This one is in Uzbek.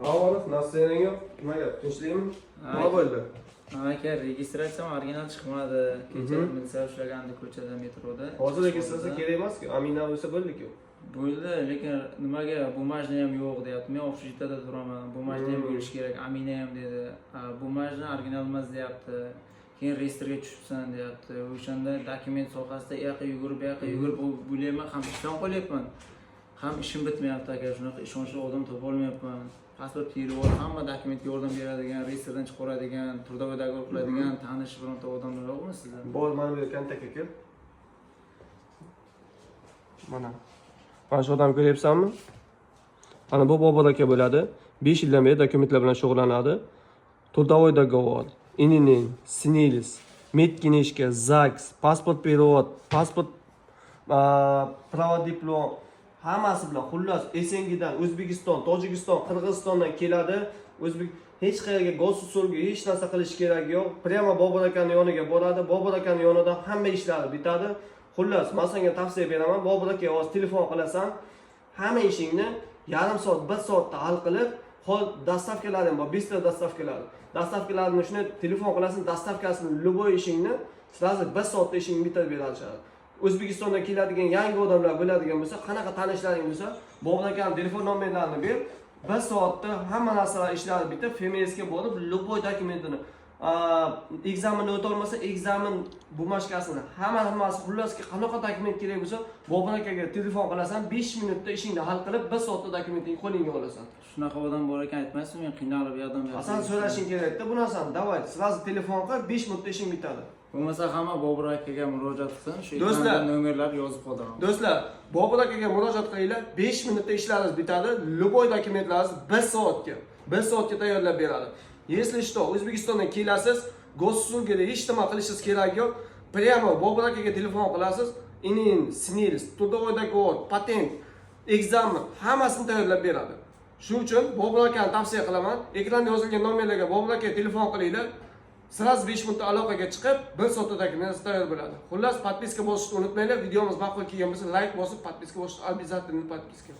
Avvalov, nasılsın yok? Nimaga? Tinchlikmi? Nima bo'ldi? Aka, registratsiyam original chiqmadi. Kecha milisa ushlagandi ko'chada metroda. Hozir registratsiya kerak emas-ku. Amina bo'lsa bo'ldi-ku. Bo'ldi, lekin nimaga bumajna ham yo'q deyapti. Men общежитияda turaman. Bumajna ham bo'lishi kerak. Amina ham dedi. Bumajna original emas deyapti. Keyin reyestrga tushibsan deyapti. O'shanda dokument sohasida u yoqqa yugurib, bu yoqqa yugurib bo'layman, ham ishdan qolyapman. Ham ishim bitmayapti aka. Shunaqa ishonchli odam topa olmayapman. Pasport perevod, hamma dokumentga yordam beradigan, reyestrdan chiqaradigan, trudовой договор qiladigan tanish bironta odamlar yo'qmi sizda? Bor, mana bu yerga kontaktga kel. Mana. Mana shu odamni ko'ryapsanmi? Ana bu Bobur aka bo'ladi. 5 yildan beri dokumentlar bilan shug'ullanadi. Трудовой договор, INN, SNILS, medknижка, ЗАГС, pasport perevod, pasport pravo diplom hammasi bilan xullas SNGdan, O'zbekiston, Tojikiston, Qirg'izistondan keladi. Hech qayerga gaz usulga hech narsa qilish kerak yo'q. Prямо Bobur akaning yoniga boradi. Bobur akaning yonida hamma ishlari bitadi. Xullas, men senga tavsiya beraman. Bobur aka hozir telefon qilasan, hamma ishingni yarim soat, 1 soatda hal qilib, hol dastavkalar ham bor, bista dastavkalar. Dastavkalarni shuni telefon qilasan, dastavkasini любой ishingni sразу 1 soatda ishingni bitirib beradi. O'zbekistondan keladigan yangi odamlar bo'ladigan bo'lsa, qanaqa tanishlaring bo'lsa, Bobur akaning telefon nomerlarini ber. 1 soatda hamma narsalar ishlari bitib, FMSga borib, любой dokumentini, ekzaminni o'ta olmasa, ekzamin bumashkasini, hammasi xullaski qanaqa dokument kerak bo'lsa, Bobur akaga telefon qilasan, 5 minutda ishingni hal qilib, 1 soatda dokumentingni qo'lingga olasan. Shunaqa odam bor ekan aytmaysizmi? Men qiynalib yordam beraman. Asan so'rashing kerak-da bu narsani. Davay, sразу telefon qil, 5 minutda ishing bitadi. Bo'lmasa hamma Bobur akaga murojaat qilsin, shu Do'stlar, nomerlarni yozib qoldiramiz. Do'stlar, Bobur akaga murojaat qilinglar, 5 minutda ishlaringiz bitadi. Любой dokumentlaringiz 1 soatga, 1 soatga tayyorlab beradi. Если что, O'zbekistondan kelasiz, gosusulga hech nima qilishingiz kerak yo'q. Prямо Bobur akaga telefon qilasiz, INN, SNILS, трудовой договор, patent, ekzamen hammasini tayyorlab beradi. Shuning uchun Bobur akani tavsiya qilaman. Ekranda yozilgan nomerlarga Bobur akaga telefon qilinglar. Sразу 5 minutda aloqaga chiqib, 1 soatda dokument tayyor bo'ladi. Xullas, podpiska bosishni unutmanglar. Videomiz ma'qul kelgan bo'lsa, like bosib, podpiska bosishni обязательно podpiska.